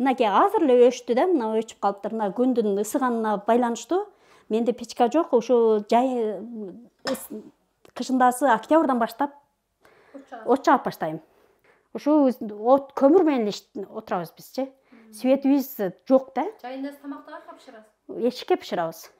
мынакей азыр эле өчтү да, мына өчүп калыптыр. Мына күндүн ысыганына байланыштуу. Менде печка жок, ушу жай кышындасы октябрдан баштап от чаап баштайм. Ушу от көмүр менен отурабыз бизчи. Светибиз жок да. Жайында тамакты кайка пышырасыз? Эшикке пышырабыз.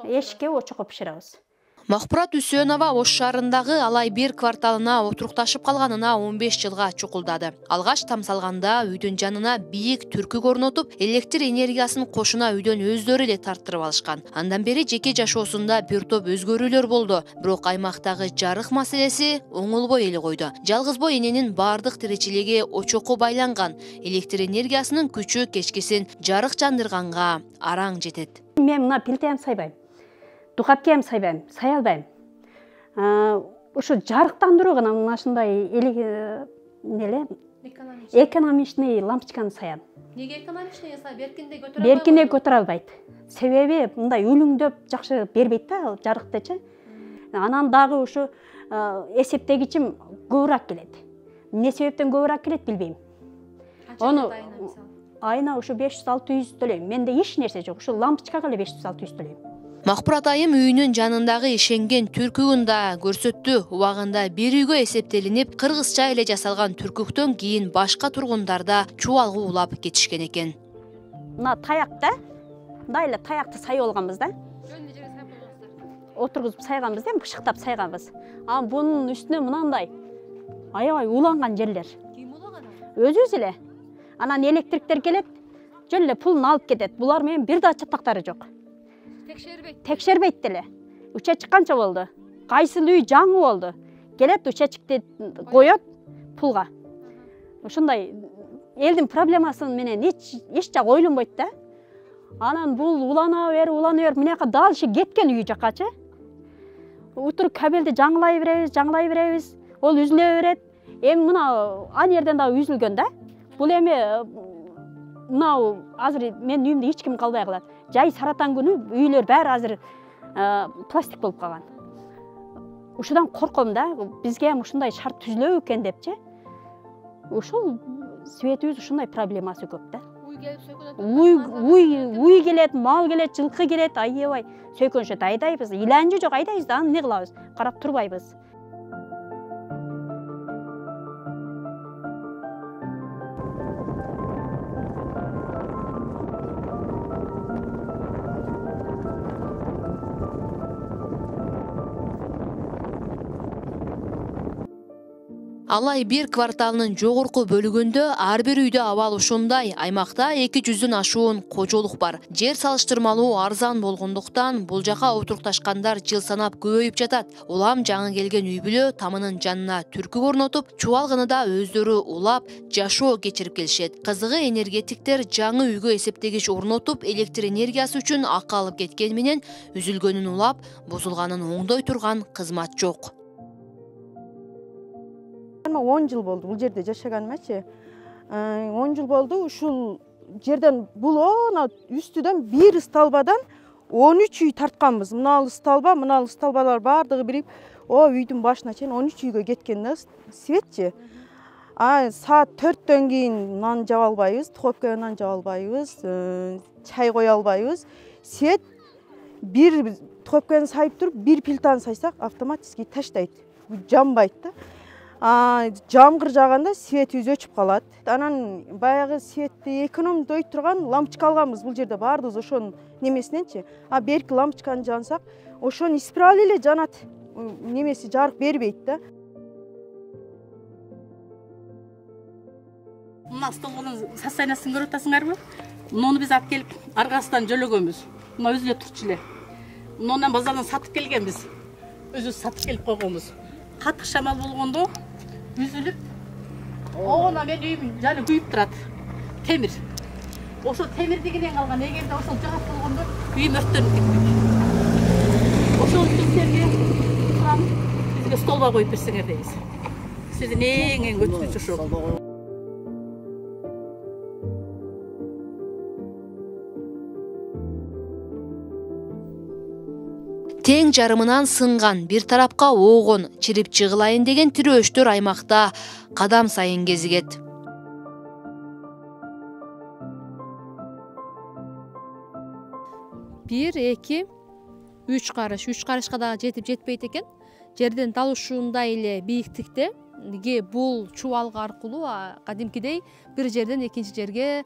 Эшикке очокко пышырабыз. Махпурат Үсөнова Ош шаарындагы Алай 1 кварталына отурукташып калганына 15 жылга чукулдады. Алгаш тамсалганда үйдүн жанына бийик түркүк орнотуп, электр энергиясын кошуна үйдөн өздөрү эле тарттырып алышкан. Андан бери жеке жашоосунда бир топ өзгөрүүлөр болду. Бирок аймактагы жарык маселеси оңолбой эле койду. Жалгызбой эненин бардык тиричилиги очокко байланган. Электр энергиясынын күчү кечкисин жарык жандырганга араң жетет. Мен мына пилтем сайбайм. Духапкем сайбайм, сай албайм. Ушу жарыктандыруу гана мынашындай неле экономичный лампочканы саям. Неге экономичный сай? Беркинде көтөрө албайт. Себеби мындай үлүңдөп жакшы бербейт да жарыктычы. Анан дагы ушу эсептегичим көбүрөөк келет. Эмне себептен көбүрөөк келет билбейм. Ону айына ушу 500-600 төлөйм. Менде эч нерсе жок. Ушу лампочкага эле 500-600 төлөйм. Махпурат айым үйүнүн жанындагы ишенген түркүгүн да көрсөттү. Убагында бир үйгө эсептелинип, кыргызча эле жасалган түркүктөн кийин башка тургундарда чубалгы улап кетишкен экен. Мына таяк да. Мындай эле таякты сайып алганбыз да. Жөнүндө жерге сайып алганбыздар. Отургузуп сайганбыз да, бышыктап сайганбыз. Бунун үстүнө мынандай аябай уланган жерлер. Ким улаган? Өзүбүз эле. Анан электриктер келет, жөн эле пулун алып кетет. Булар менен бир да чатактары жок. Текшербейт деле. Учетчик канча болду? Кайсыл үй жаңы болду? Келет учетчикти коет пулга. Ушундай элдин проблемасы менен эч жак ойлонбойт да. Анан бул улана бер, мынаяка дал кеткен үй жакачы. Утур кабелди жаңылай беребиз, ол үзүлө берет. Эми мына ан жерден да үзүлгөн да. Бул эми мынау азыр мен үйүмдө эч ким калбай калат. Жай саратан күнү үйлөр баары азыр пластик болуп калган. Ушудан корком да, бизге ham ушундай шарт түзүлөбү экен депчи. Ушул светибиз ушундай проблемасы көп да. Уй келет, мал келет, жылкы келет, аябай сөйкөншөт айдайбыз. Иланчы жок айдайбыз да, аны эмне кылабыз? Карап турбайбыз. Алай 1 кварталынын жогорку бөлүгүндө ар бир үйдө абал ушундай. Аймакта 200дөн ашуун кожолук бар. Жер салыштырмалуу арзан болгондуктан бул жака отурукташкандар жыл санап көбөйүп жатат. Улам жаңы келген үй бүлө тамынын жанына түркүк орнотуп, чубалгыны да өздөрү улап, жашоо кечирип келишет. Кызыгы энергетиктер жаңы үйгө эсептегич орнотуп, электр энергиясы үчүн акы алып кеткен менен үзүлгөнүн улап, бузулганын оңдой турган кызмат жок. 10 жыл болду бул жерде жашаганымачы. 10 жыл болду ушул жерден бул үстүдөн бир столбадан 13 үй тартканбыз. Мына столбалар бардыгы бирип, үйдүн башына чейин 13 үйгө кеткен да светчи. Саат 4төн кийин нан жаба албайбыз, духовкага нан жаба албайбыз, чай кое албайбыз. Свет бир духовканы сайып туруп, бир плитаны сайсак автоматически таштайт. Жанбайт да. Жамгыр жаганда светибиз өчүп калат. Анан баягы светти экономдой турган лампочка алганбыз бул жерде баарыбыз ошонун немесиненчи. Берки лампочканы жансак, ошону исправили эле жанат. Немеси жарык бербейт да. Мына столдун состояниясын көрүп атасыңарбы? Муну биз алып келип аргасынан жөлөгөнбүз. Мына өзүлө турчу эле. Муну базардан сатып келгенбиз. Өзүбүз сатып келип койгонбуз. Катык шамал болгондо үзүлүп, мен үйүм жаны күйүп турат. Темир. Ошол темирдигинен калган. Эгерде ошол жагат болгондо үйүм өрттөнүп кетпек. Ошол силерге бизге столба коюп берсеңер дейбиз. Сиздин эң көчкүчү ошол. Тең жарымынан сынган, бир тарапка оогон, чирип чыгылайын деген тирөөчтөр аймакта кадам сайын кезигет. 1, 2, 3 карыш. 3 карышка дагы жетип жетпейт экен. Жерден дал ушундай эле бийиктикте бул чубалгы аркылуу кадимкидей бир жерден экинчи жерге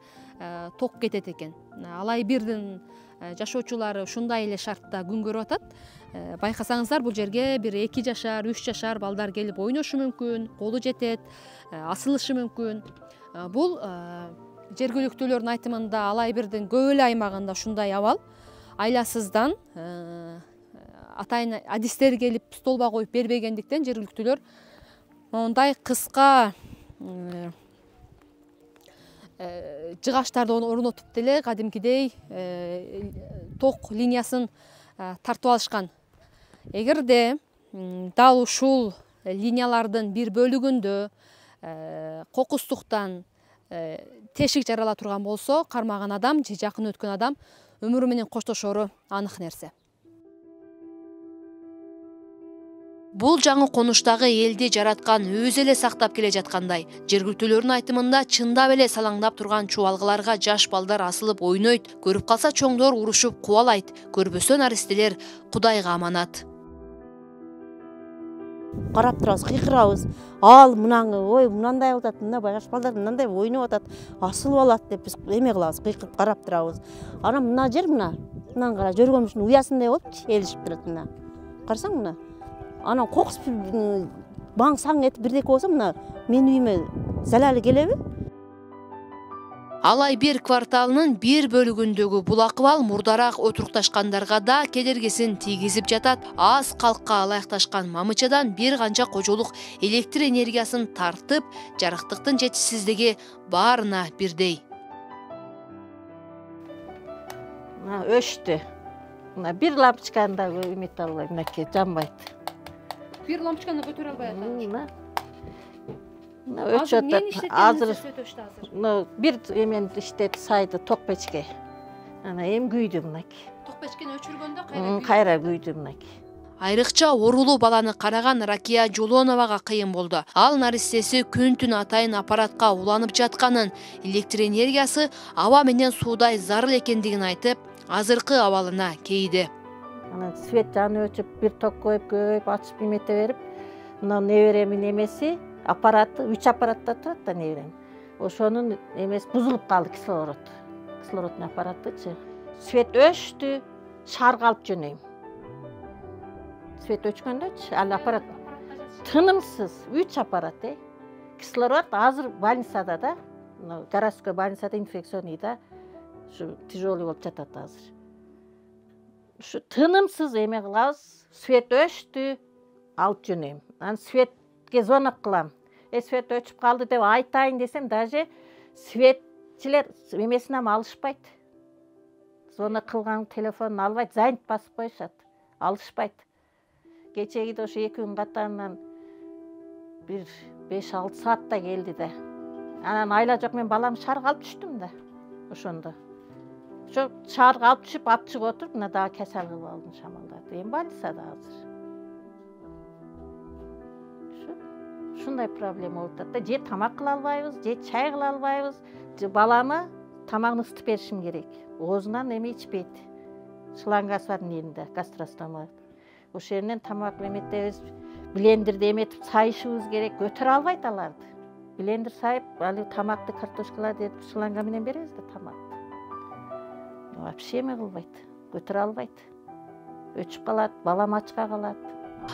ток кетет экен. Алай бирдин жашоочулары ушундай эле шартта күн көрүп атат. Байкасаңыздар, бул жерге бир 2 жашар, 3 жашар балдар келип ойношу мүмкүн, колу жетет, асылышы мүмкүн. Бул жергиликтүүлөрдүн айтымында Алай бирдин көп эле аймагында ушундай абал. Айласыздан атайын адистер келип столба коюп бербегендиктен жергиликтүүлөр мондай кыска жыгачтарды орнотуп деле кадимкидей ток линиясын тартып алышкан. Эгерде дал ушул линиялардын бир бөлүгүндө кокустуктан тешик жарала турган болсо, кармаган адам же жакын өткөн адам өмүрү менен коштошору анык нерсе. Бул жаңы конуштагы элди жараткан өзү эле сактап келе жаткандай. Жергиликтүүлөрдүн айтымында чындап эле салаңдап турган чубалгыларга жаш балдар асылып ойнойт, көрүп калса чоңдор урушуп кубалайт, көрбөсө наристелер Кудайга аманат. Карап турабыз, кыйкырабыз. Ал мынаңы, ой, мынандай атат, мына жаш балдар мынандай ойноп атат, асылып алат деп биз эме кылабыз, кыйкырып карап турабыз. Ана мына жер мынаны кара, жөргөмүштүн уясындай болуп элишип турат мына. Карасаң мына. Ана кокус баң саң этип бирдеке болсо, мына менин үйүмө залалы келеби? Алай бир кварталынын бир бөлүгүндөгү бул акыбал мурдараак отурукташкандарга да кедергисин тийгизип жатат. Аз калкка алаякташкан мамычадан бир канча кожолук электр энергиясын тартып, жарыктыктын жетишсиздиги баарына бирдей. Өштү. Мына бир лампочканы да эмете албайм, мынакей жанбайт. Бир лампочканы көтөрө албай атат. Өчөт азыр. Бир эмен иштет сайды ток печке. Ана эм күйдү мынакей. Ток печкени өчүргөндө кайра күйдү мынакей. Айрыкча орулуу баланы караган Ракия Жолоновага кыйын болду. Ал наристеси күн-түн атайын аппаратка уланып жатканын, электр энергиясы аба менен суудай зарыл экендигин айтып, азыркы абалына кейди. Ана свет жанып өчүп, бир ток коюп, ачып эмете берип, мына неберемин эмеси аппараты, 3 аппаратта турат да неберем. Ошонун эмеси бузулуп калды, кислородный аппаратычы. Свет өчтү, шарга алып жөнөйм. Свет өчкөндөчү, ал аппарат тынымсыз, 3 аппарат, кислород азыр больницада да, городской больницада инфекционный да, шу тяжелый болуп жатат азыр. Шу тынымсыз эме кылабыз, свет өчтү, алып жөнөйм. Анан светке звонок кылам. Свет өчүп калды деп айтайын десем, даже светчилер эмесинен алышпайт. Звонок кылган телефонун албайт, занят басып коюшат, алышпайт. Кечеги ошо 2 күн катарынан бир 5-6 саатта келди да. Анан айла жок, мен балам шаарга алып түштүм да. Ошондо. Ошо шаарга алып түшүп, апчык отуруп, мына дагы кесел кылып алдым шамалдарды. Эми больницада азыр. Ушундай проблема болуп атат да. Же тамак кыла албайбыз, же чай кыла албайбыз. Же балама тамагын ысытып беришим керек. Оозунан эме ичпейт. Шлангасы бар неринде, гастростома. Ошол жеринен тамак эметебиз, блендерде эметип сайышыбыз керек. Көтөрө албайт аларды. Блендер сайып, али тамакты, картошкаларды этип шланга менен беребиз да тамакты. Вообще эме кылбайт, көтөрө албайт. Өчүп калат, балам ачка калат.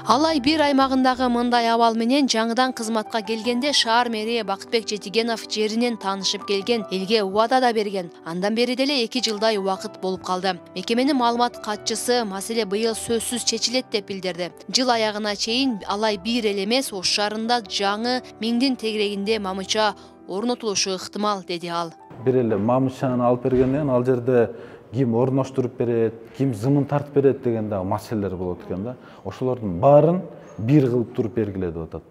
Алай бир аймагындагы мындай абал менен жаңыдан кызматка келгенде шаар мэри Бакытбек Жетигенов жеринен таанышып келген, элге убада да берген. Андан бери деле 2 жылдай убакыт болуп калды. Мекеменин маалымат катчысы маселе быйыл сөзсүз чечилет деп билдирди. Жыл аягына чейин Алай бир эле эмес, Ош шаарында жаңы миңдин тегерегинде мамыча орнотулушу ыктымал, деди ал. Бир эле мамычаны алып бергенден ал жерде ким орноштуруп берет, ким зымын тартып берет деген да маселелер болот экен да. Ошолордун баарын бир кылып туруп бергиле деп атат.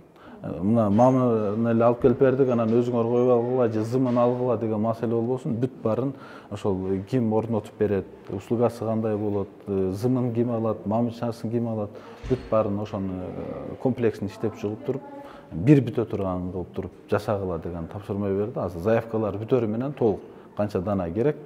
Мына маманы эле алып келип бердик, анан өзүңөр коюп алгыла же зымын алгыла деген маселе болбосун, бүт баарын ошол ким орнотуп берет, услугасы кандай болот, зымын ким алат, мамычасын ким алат, бүт баарын ошону комплексин иштеп чыгып туруп, бир бүтө турган кылып туруп жасагыла деген тапшырма берди. Азыр заявкалар бүтөрү менен толук канча дана керек,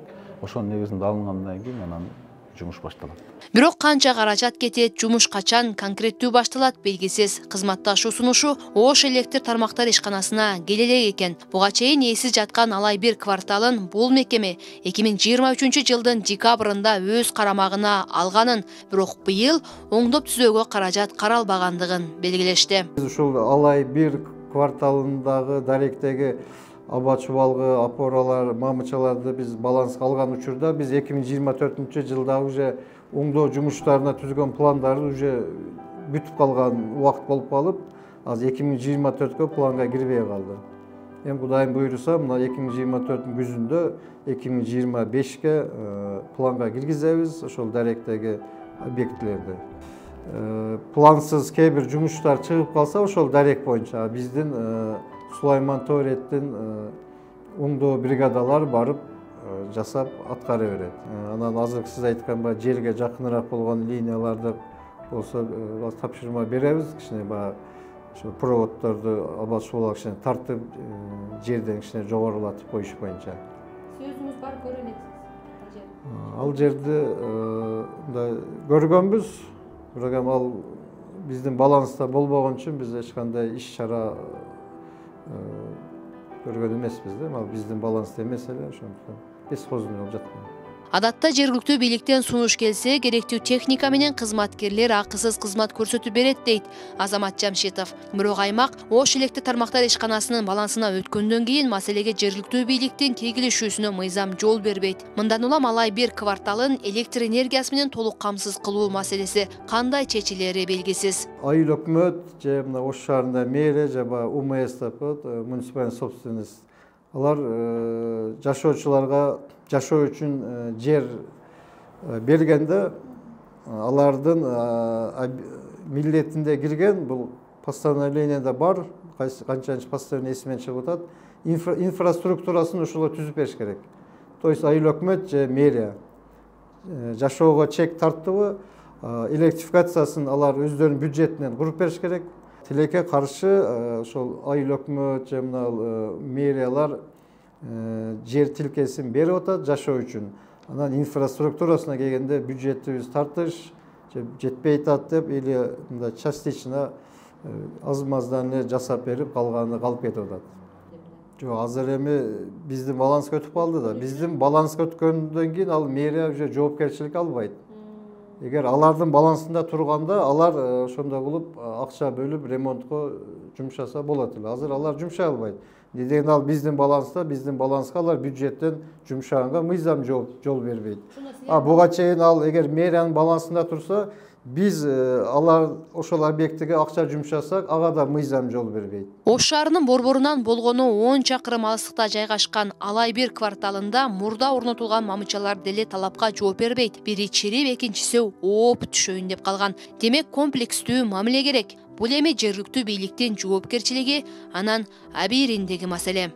ошонун негизинде алынгандан кийин анан жумуш башталат. Бирок канча каражат кетет, жумуш качан конкреттүү башталат белгисиз. Кызматташуу сунушу Ош электр тармактар ишканасына келе элек экен. Буга чейин эсиз жаткан Алай 1 кварталын бул мекеме 2023 жылдын декабрында өз карамагына алганын, бирок быйыл оңдоп түзөөгө каражат каралбагандыгын белгилешти. Биз ушул Алай 1 кварталындагы даректеги аба чубалгы, опоралар, мамычаларды биз баланска алган учурда биз 2024 жылда уже оңдоо жумуштарына түзгөн пландарды уже бүтүп калган убакыт болуп калып, азыр 2024кө планга кирбей калды. Эми Кудайым буйруса, мына 2024 күзүндө 2025ке планга киргизебиз ошол даректеги объектилерди. Плансыз кээ бир жумуштар чыгып калса, ошол дарек боюнча биздин Сулайман Тоореттин оңдоо бригадалар барып жасап аткара берет. Анан азыркы сиз айткан жерге жакыныраак болгон линияларды болсо тапшырма беребиз. Кичине ошо проводдорду аба чубалга кичине тартып жерден кичине жогорулатып коюш боюнча. Сөзүңүз бар көрүнөт. Ал жерди көргөнбүз. Бирок ал биздин баланста болбогон үчүн биз эч кандай иш-чара көргөн эмеспиз да. Ал биздин баланста эмес эле, ошондуктан бескозун болуп жаткан. Адатта жергиликтүү бийликтен сунуш келсе, керектүү техника менен кызматкерлер акысыз кызмат көрсөтүп берет дейт Азамат Жамшитов. Бирок аймак Ош электр тармактар ишканасынын балансына өткөндөн кийин маселеге жергиликтүү бийликтин кийлигишүүсүнө мыйзам жол бербейт. Мындан улам Алай 1 кварталын электр энергиясы менен толук камсыз кылуу маселеси кандай чечилери белгисиз. Айыл өкмөт же мына Ош шаарында мэрия же УМС деп коет, муниципальный собственность. Алар жашоочуларга жашоо үчүн жер бергенде алардын милдетинде кирген, бул постановлениеде бар, канчанчы постановление эсимен чыгып атат, инфраструктурасын ошоло түзүп бериш керек. То есть айыл өкмөт же мэрия жашоого чек тарттыбы, электрификациясын алар өздөрүнүн бюджетинен куруп бериш керек. Тилекке каршы ошол айыл өкмөт же мэриялар жер тилкесин берип атат жашоо үчүн. Анан инфраструктурасына келгенде бюджетибиз тартыш жетпей атат деп или частично аз-маздан эле жасап берип калганы калып кетип атат. Жок, азыр эми биздин баланска өтүп калды да. Биздин баланска өткөндөн кийин ал мэрия уже жоопкерчилик албайт. Эгер алардын балансында турганда, алар ошондой кылып акча бөлүп ремонтко жумшаса болот эле. Азыр алар жумшай албайт. Неден ал биздин баланска алар бюджеттен жумшаганга мыйзам жол бербейт. Буга чейин ал эгер мэриянын балансында турса, биз алар ошол объектиге акча жумшасак, ага да мыйзам жол бербейт. Ош шаарынын борборунан болгону 10 чакырым алыстыкта жайгашкан Алай 1 кварталында мурда орнотулган мамычалар деле талапка жооп бербейт. Бири чирип, экинчиси ооп түшөйүн деп калган. Демек комплекстүү мамиле керек. Бул эми жергиликтүү бийликтин жоопкерчилиги, анан абийириндеги маселе.